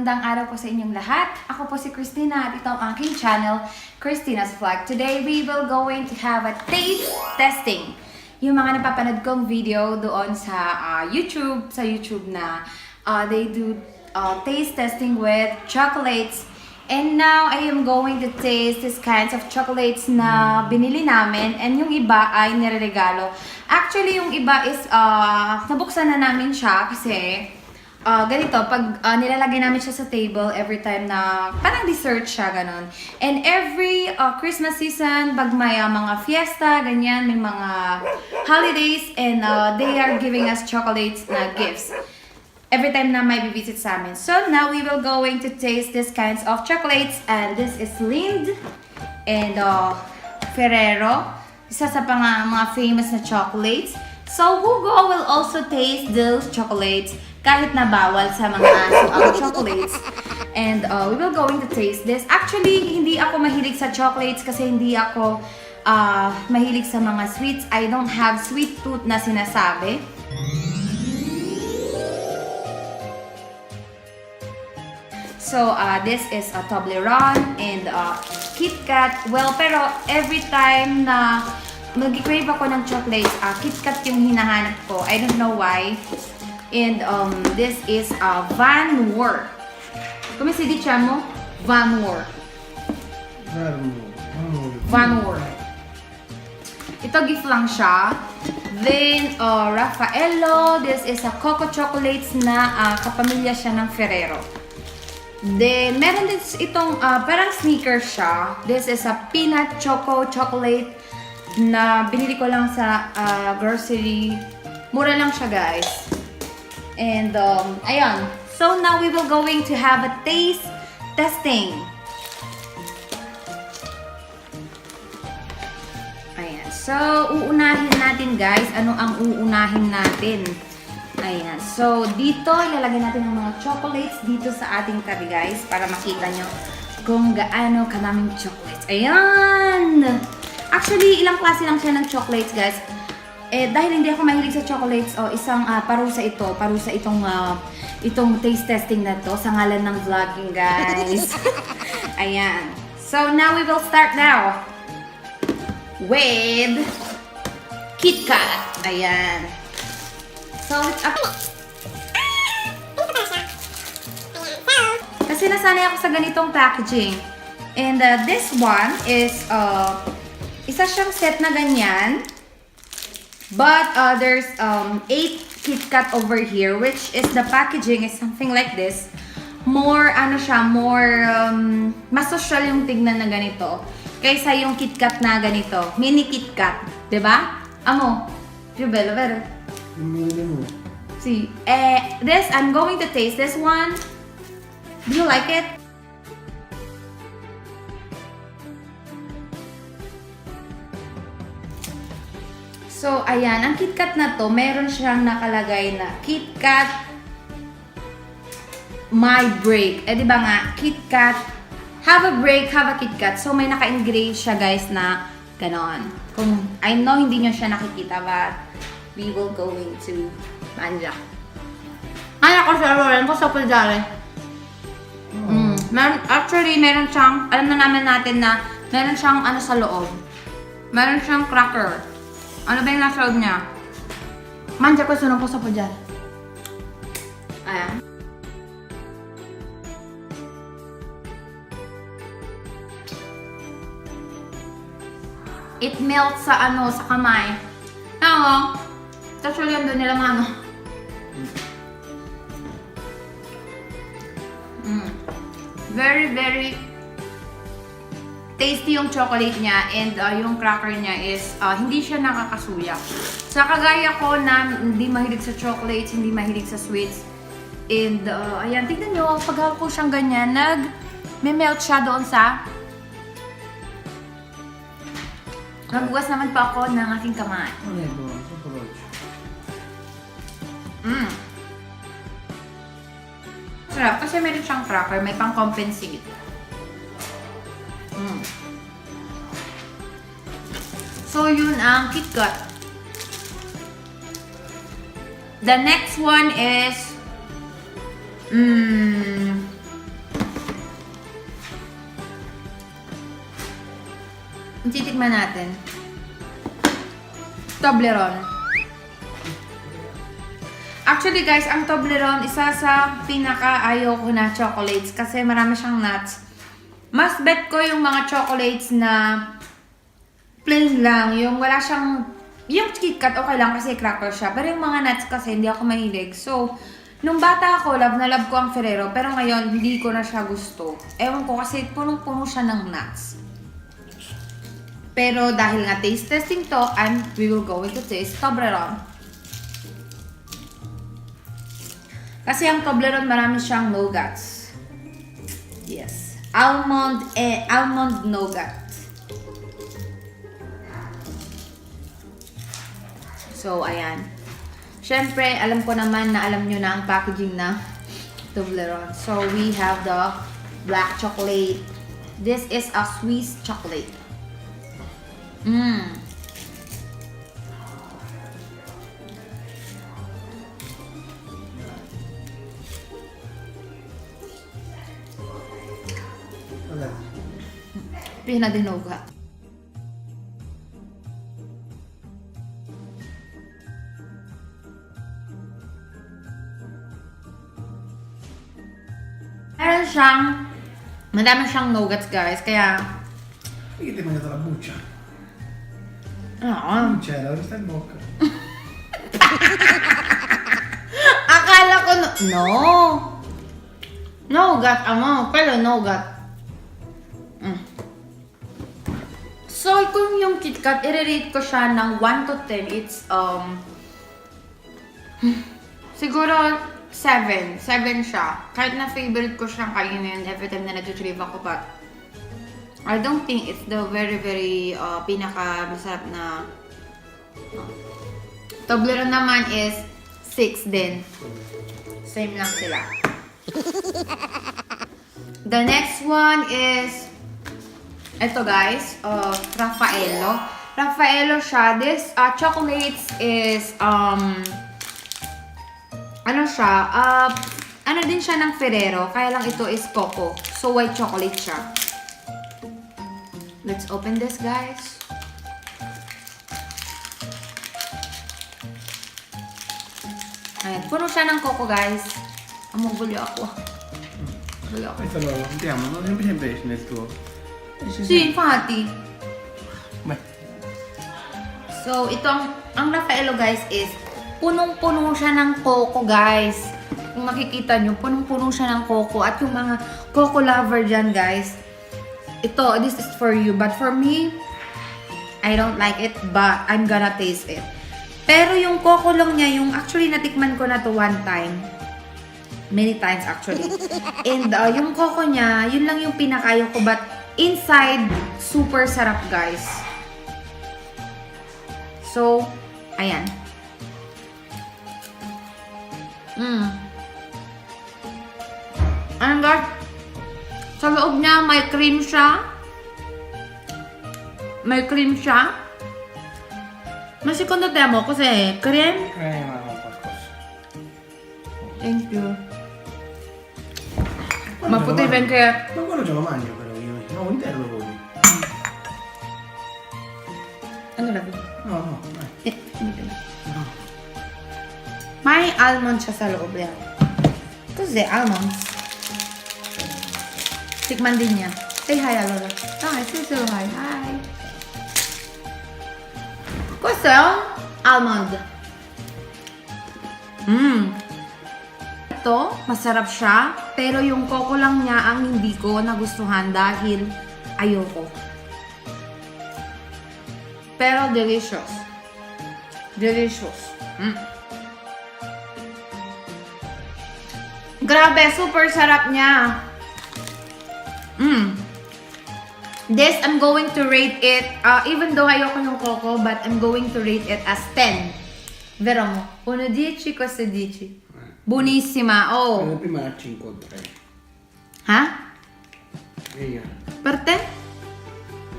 magandang araw po sa inyong lahat. Ako po si Christina at ito ang aking channel, Christina's Vlog. Today, we will going to have a taste testing. Yung mga napapanood kong video doon sa YouTube na they do taste testing with chocolates. And now, I am going to taste these kinds of chocolates na binili namin. And yung iba ay nireregalo. Actually, yung iba is nabuksan na namin siya kasi ganito, pag nilalagay namin siya sa table every time na parang dessert siya, ganon. And every Christmas season, pag may mga fiesta, ganyan, may mga holidays, and they are giving us chocolates na gifts every time na may visit sa amin. So now we will going to taste these kinds of chocolates, and this is Lindt and Ferrero, isa sa mga famous na chocolates. So Hugo will also taste those chocolates kahit na bawal sa mga aso ang chocolates. And we will going to taste this. Actually, hindi ako mahilig sa chocolates kasi hindi ako mahilig sa mga sweets. I don't have sweet tooth na sinasabi. So, this is a Toblerone and Kit Kat. Well, pero every time na mag-crave ako ng chocolates, Kit Kat yung hinahanap ko. I don't know why. And this is Van Wert. Come si dice mo? Van Wert. Van Wert. Ito gift lang siya. Then, Raffaello. This is a Coco Chocolates na kapamilya siya ng Ferrero. Then, meron din itong parang sneakers siya. This is a Peanut Choco Chocolate na binili ko lang sa grocery. Mura lang siya, guys. And, ayan. So, now we will going to have a taste testing. Ayan. So, uunahin natin, guys. Ano ang uunahin natin? Ayan. So, dito, ilalagay natin ang mga chocolates dito sa ating tabi, guys. Para makita nyo kung gaano kamaming chocolates. Ayan! Actually, ilang klase lang siya ng chocolates, guys. Dahil hindi ako mahilig sa chocolates, isang parusa itong taste testing na to sa ngalan ng vlogging, guys. Ayan. So, now we will start now with Kit Kat. Ayan. So, it's up. Kasi nasanay ako sa ganitong packaging. And this one is, isa siyang set na ganyan. But there's 8 Kit Kat over here, which is the packaging is something like this. More, mas social yung tignan na ganito. Kaysa yung Kit Kat na ganito. Mini Kit Kat. Diba? Amo. Più bello, vero? See. This, I'm going to taste this one. Do you like it? So, ayan. Ang Kit Kat na to, meron siyang nakalagay na Kit Kat My Break. Diba nga, Kit Kat, have a break, have a Kit Kat. So, may naka-engrave siya, guys, na ganon. Kung, I know hindi nyo siya nakikita, but we will going to manja. Ay, ako sa Loren ko sa Puljare. Actually, meron siyang, alam na namin natin na meron siyang sa loob. Meron siyang cracker. Ano ba yung nasa loob niya? Manja ko, sunong ko sa Puljare. Ayan. It melts sa sa kamay. Ako, actually yan doon nila mga Very, very tasty yung chocolate niya, and yung cracker niya is hindi siya nakakasuya. Sa kagaya ko na hindi mahilig sa chocolates, hindi mahilig sa sweets. And ayan, tignan nyo, pag ako siyang ganyan, nag-melt siya doon sa magbugas naman pa ako ng aking kamay. Sarap, kasi meron siyang cracker, may pang-compensate. So, yun ang Kit Kat. The next one is titikman natin. Toblerone. Actually guys, ang Toblerone, isa sa pinaka-ayaw ko na chocolates kasi marami siyang nuts. Mas bet ko yung mga chocolates na plain lang, yung wala siyang, yung KitKat okay lang kasi cracker siya. Pero yung mga nuts kasi hindi ako mahilig. So, nung bata ako, love na love ko ang Ferrero. Pero ngayon, hindi ko na siya gusto. Ewan ko kasi punong-puno siya ng nuts. Pero dahil nga taste testing to, and we will go with the taste Toblerone. Kasi ang Toblerone marami siyang nougats. Yes. Almond nougat. So, ayan. Siyempre, alam ko naman na alam nyo na ang packaging na Toblerone. So, we have the black chocolate. This is a Swiss chocolate. Pinadinoga. Meron siyang, madami siyang nuggets guys, kaya... Perché ti hai mangiato la buccia? Oo. Non c'era, ora sta in bocca. Akala ko, no! Nougat, pero nougat. So, kung yung KitKat, i-rate ko siya ng 1 to 10. It's, siguro, 7. 7 siya. Kahit na favorite ko siyang kainin every time na nag-retrieve ako, but I don't think it's the very, very pinaka-masarap na Toblerone naman is 6 din. Same lang sila. The next one is ito guys, Raffaello. Raffaello siya. This chocolates is ano siya? Ano din siya ng Ferrero, kaya lang ito is coco. So white chocolate siya. Let's open this guys. Ayan, puno siya ng coco guys. Amubulyo ako. Bulyo ako. Questo lo sentiamo, non sempre esce nel tuo. Sì, infatti. Beh. So, ito ang Raffaello guys is punong-puno siya ng coco guys. Kung makikita nyo, punong-puno siya ng coco. At yung mga coco lover dyan guys, ito, this is for you. But for me, I don't like it, but I'm gonna taste it. Pero yung coco lang niya, yung actually natikman ko na to one time. Many times actually. And yung coco niya, yun lang yung pinakayo ko. But inside, super sarap guys. So, ayan. And guys, sa loob niya may cream siya. May cream siya. Ma secondo te mo cos'è? Cream? Crema o qualcosa. Thank you. Quello Ma ce lo potevi mangio. anche... Ma quello ce lo mangio però io. No, intero lo voglio. Allora, No, no, dai. No. may almond siya sa loob yan. Cos'è? Almonds? Tikman din niya. Say hi, allora. Hi, say so hi. Hi. Cos'è? Almond. Ito, masarap siya. Pero yung coco lang niya ang hindi ko nagustuhan dahil ayoko. Pero delicious. Delicious. Grabe, super sarap niya. This, I'm going to rate it, even though ayoko yung coco, but I'm going to rate it as 10. Vero mo? 1-10, questo 10. Buonissima, oh. Prima era 5-3. Ha? Via. Per te?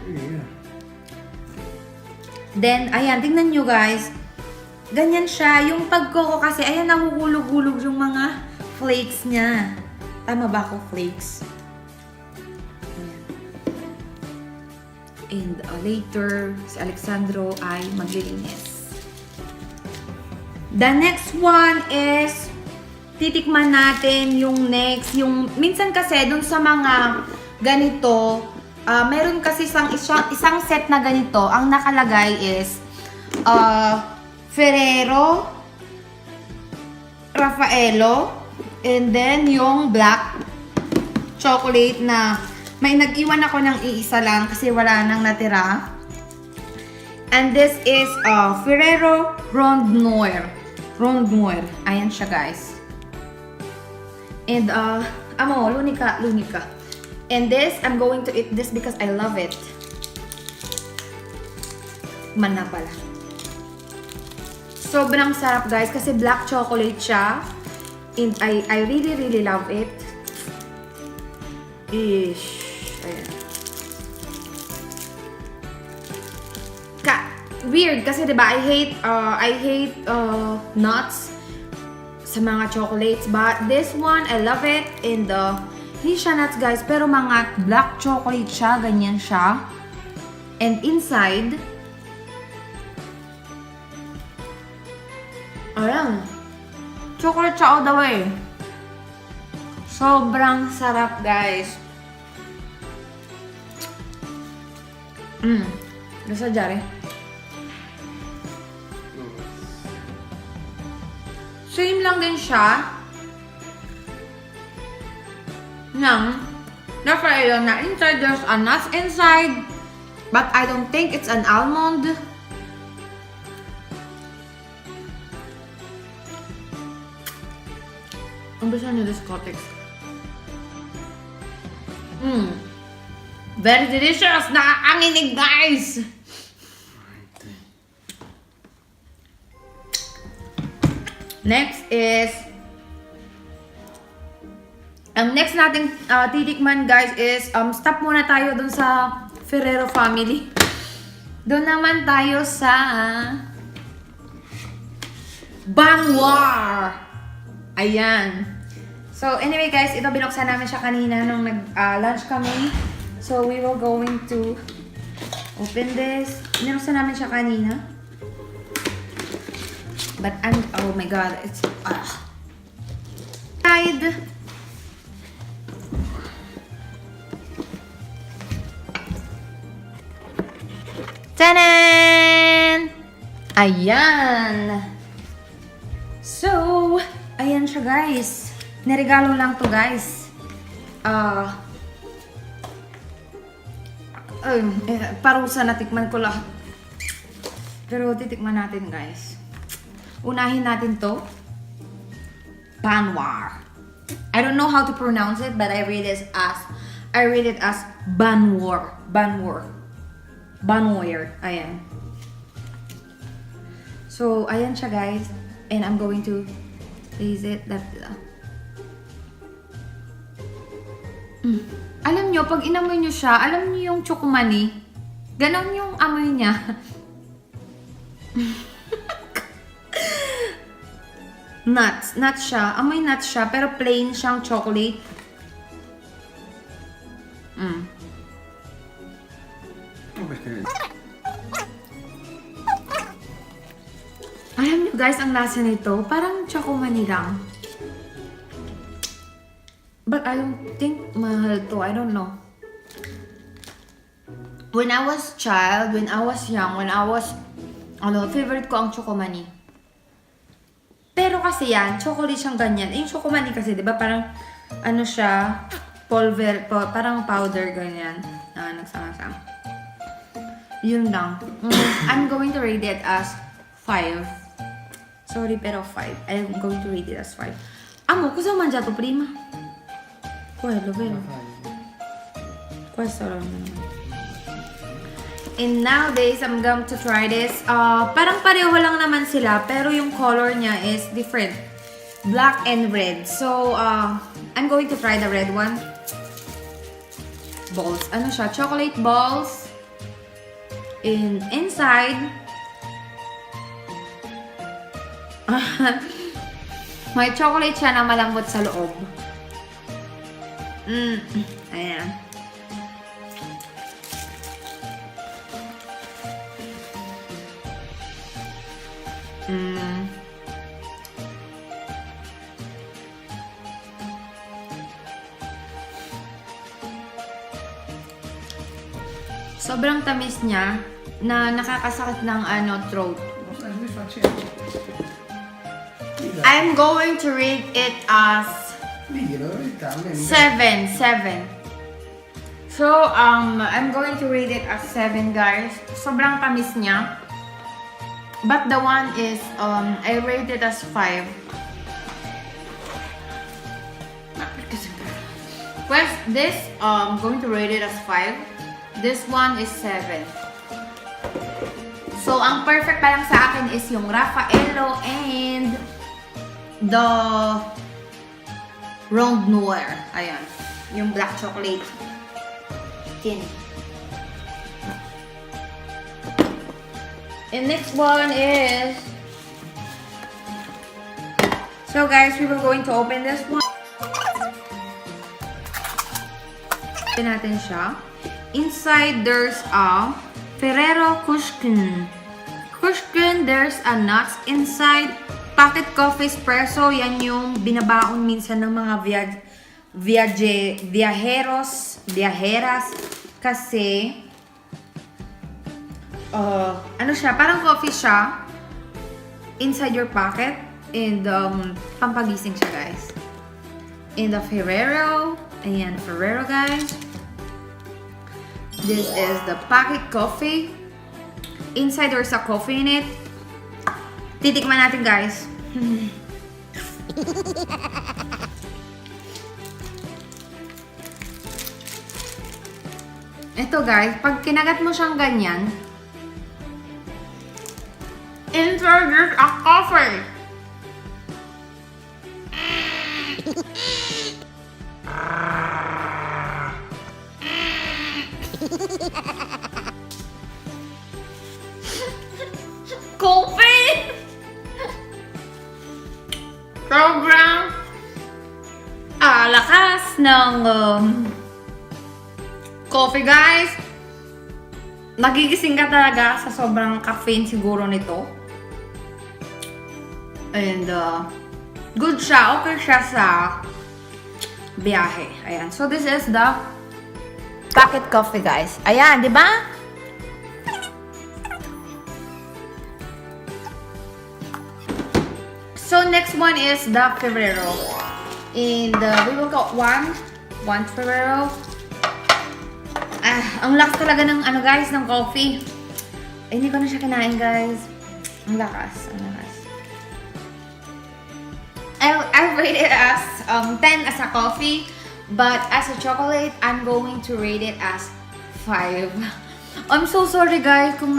Via. Then, ayan, tingnan nyo guys. Ganyan siya. Yung pag-coco kasi, ayan, nahuhulog-hulog yung mga flakes niya. Tama ba ako, flakes? And later, si Alexandro ay maglilinis. The next one is, titikman natin yung next. Yung, minsan kasi, dun sa mga ganito, meron kasi isang set na ganito. Ang nakalagay is, Ferrero, Raffaello, and then yung black chocolate na may nag-iwan ako ng iisa lang kasi wala nang natira. And this is Ferrero Ronde Noir. Ronde Noir. Ayan siya, guys. And, lunika. And this, I'm going to eat this because I love it. Man na pala. Sobrang sarap, guys, kasi black chocolate siya. And I really, really love it. Ish. Ayan. Weird kasi 'di ba I hate nuts sa mga chocolates, but this one I love it. And hindi siya nuts, guys, pero mga black chocolate siya, ganyan siya. And inside, ayan, chocolate siya all the way. Sobrang sarap, guys. Gusto jari. Same lang din siya ng Raffaello na inside there's a nuts inside, but I don't think it's an almond. Umbisa niyo discotex. Very delicious! Nakakanginig, guys! Next is, ang next nating titikman, guys, is, stop muna tayo dun sa Ferrero family. Doon naman tayo sa Banwar. Ayan. So, anyway, guys, ito binuksan namin siya kanina nung nag-lunch kami. So, we will going to open this. Binuksan namin siya kanina. But oh my god, it's side. Tanan! Ayan! So, ayan siya, guys. Niregalo lang to, guys. Parusa, natikman ko lahat. Pero titikman natin, guys. Unahin natin to. Banwar. I don't know how to pronounce it, but I read it as Banwar. Banwar. Banwar. Ayan. So, ayan siya, guys. And I'm going to taste it. Alam nyo, pag inamoy nyo siya, alam nyo yung chokomani? Ganon yung amoy niya. Nuts siya. Amoy nuts siya, pero plain siyang chocolate. Alam nyo, guys, ang lasa nito, parang chokomani lang. But I don't think mahal to. I don't know. When I was child, when I was young, favorite ko ang chokomani. Pero kasi yan, chocolate siyang ganyan. Yung chokomani kasi, di ba, parang, siya, parang powder, ganyan. Nagsama-sama. Yun lang. I'm going to rate it as 5. Sorry, pero 5. I'm going to rate it as 5. Amo, kusa man to, prima? Quello, vero? Questo lang naman. And nowadays, I'm going to try this. Parang pareho lang naman sila, pero yung color niya is different. Black and red. So, I'm going to try the red one. Balls. Ano siya? Chocolate balls. And inside, may chocolate siya na malambot sa loob. Ayan. Sobrang tamis niya na nakakasakit ng throat. What's that? This one, yeah. I'm going to rate it as Ligger det lite? 7. So, I'm going to rate it as 7, guys. Sobrang tamis niya. But the one is, I rate it as 5. Well, this, I'm going to rate it as 5. This one is 7. So, ang perfect pa lang sa akin is yung Raffaello and the Ronde Noir. Ayan. Yung black chocolate. Tin. And next one is... So guys, we were going to open this one. Open natin siya. Inside, there's a Ferrero Kushkin. Kushkin, there's a nuts inside. Pocket coffee espresso, yan yung binabaon minsan ng mga viajeras. Kasi, ano siya, parang coffee siya. Inside your pocket. And, pampagising siya, guys. And the Ferrero. Ayan, Ferrero, guys. This is the pocket coffee. Inside, there's a coffee in it. Titikman natin, guys. Ito, guys. Pag kinagat mo siyang ganyan, inside, there's a coffee. Coffee! Sobrang lakas ng coffee, guys. Magigising ka talaga sa sobrang caffeine siguro nito. And good siya. Okay siya sa biyahe. Ayan. So this is the pocket coffee, guys. Ayan, di ba? So next one is the Ferrero. And we will go one Ferrero. Ang lakas talaga ng guys, ng coffee. Ay, hindi ko na siya kinain, guys. Ang lakas. I rate it as 10 as a coffee, but as a chocolate, I'm going to rate it as 5. I'm so sorry, guys, kung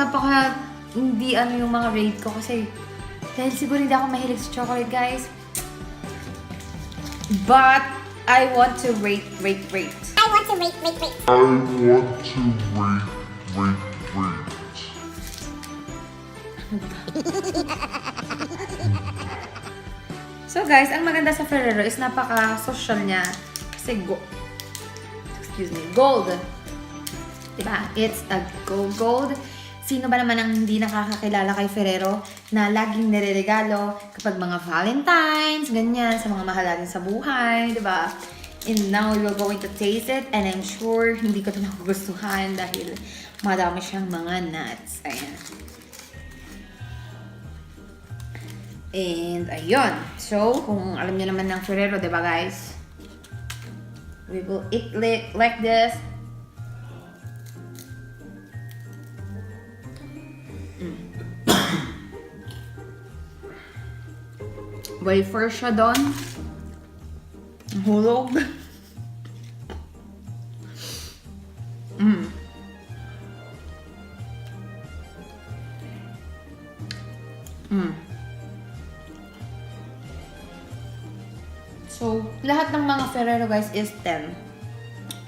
hindi yung mga rate ko kasi dahil siguro hindi ako mahilig sa chocolate, guys. But I want to rate. So guys, ang maganda sa Ferrero is napaka-social niya. Kasi gold. Diba? It's a gold. Sino ba naman ang hindi nakakakilala kay Ferrero na laging nireregalo kapag mga Valentines, ganyan, sa mga mahal natin sa buhay, diba? And now we're going to taste it and I'm sure hindi ko ito magugustuhan dahil madami siyang mga nuts. Ayan. And ayun. So, kung alam niyo naman ng Ferrero, diba guys? We will eat like this. Wafer siya doon. Hulog. So, lahat ng mga Ferrero, guys, is 10.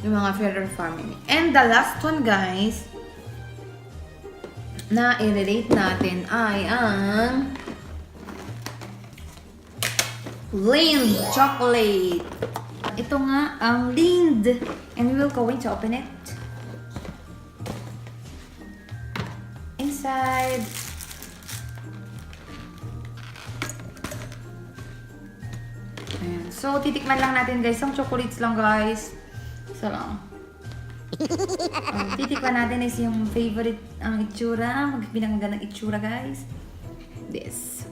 Yung mga Ferrero family. And the last one, guys, na i-relate natin ay ang Lindt chocolate. Ito nga ang Lindt. And we will going to open it. Inside. So, titikman lang natin guys. Ang chocolates lang guys. Isa lang. Titikman natin is yung favorite ang itsura. Magpinagandang itsura guys. This.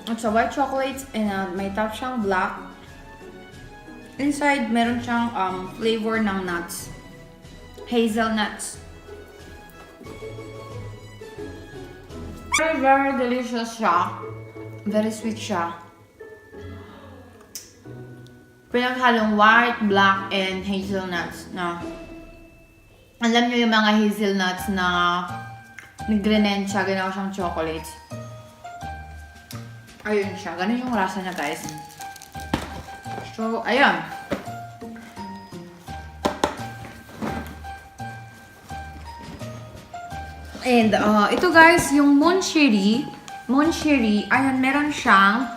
It's a white chocolate and may top siyang black. Inside, meron siyang flavor ng nuts. Hazelnuts. Very, very delicious siya. Very sweet siya. Pinaghalong white, black, and hazelnuts. Na, alam niyo yung mga hazelnuts na nag-grenade siya, ginawa siyang chocolates. Ayun siya. Ganun yung rasa niya, guys. So, ayun. And, ito guys, yung Moncherie. Moncherie, ayun, meron siyang,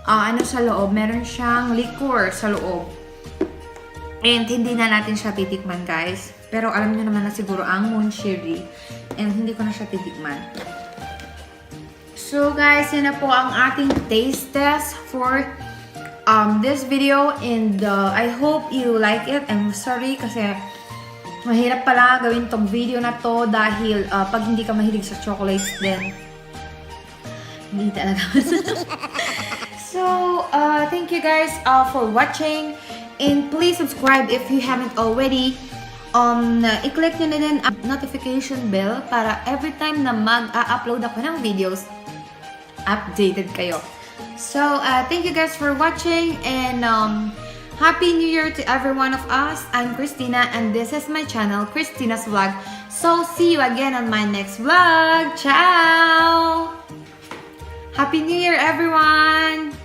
ano sa loob, meron siyang liquor sa loob. And, hindi na natin siya titikman, guys. Pero, alam niyo naman na siguro ang Moncherie. And, hindi ko na siya titikman. So guys, yun na po ang ating taste test for this video, and I hope you like it. I'm sorry kasi mahirap pala gawin tong video na to dahil pag hindi ka mahilig sa chocolates then hindi talaga. So, thank you guys for watching, and please subscribe if you haven't already. I-click nyo na din ang notification bell para every time na mag-upload ako ng videos, updated kayo. So, thank you guys for watching, and Happy New Year to every one of us. I'm Christina, and this is my channel, Christina's Vlog. So, see you again on my next vlog. Ciao! Happy New Year, everyone!